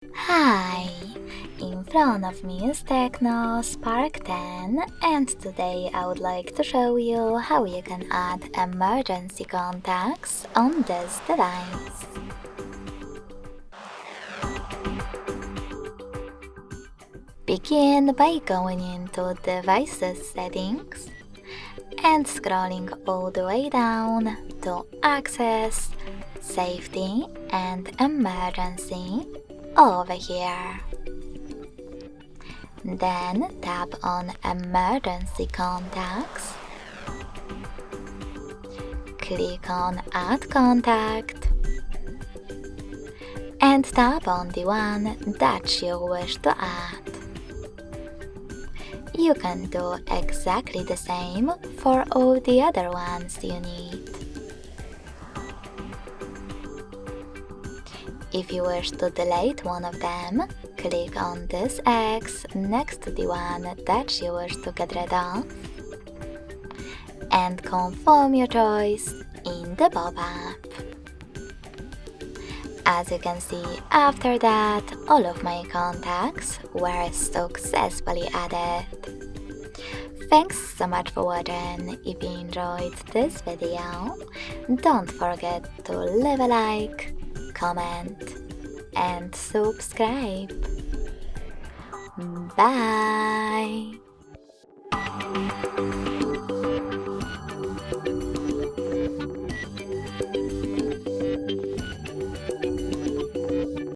Hi! In front of me is TECNO SPARK 10 and today I would like to show you how you can add emergency contacts on this device. Begin by going into Devices Settings and scrolling all the way down to Access, Safety and Emergency over here. Then tap on Emergency Contacts, click on Add Contact and tap on the one that you wish to add. You can do exactly the same for all the other ones you need. If you wish to delete one of them, click on this X next to the one that you wish to get rid of and confirm your choice in the pop-up. As you can see, after that, all of my contacts were successfully added. Thanks so much for watching. If you enjoyed this video, don't forget to leave a like, comment and subscribe. Bye!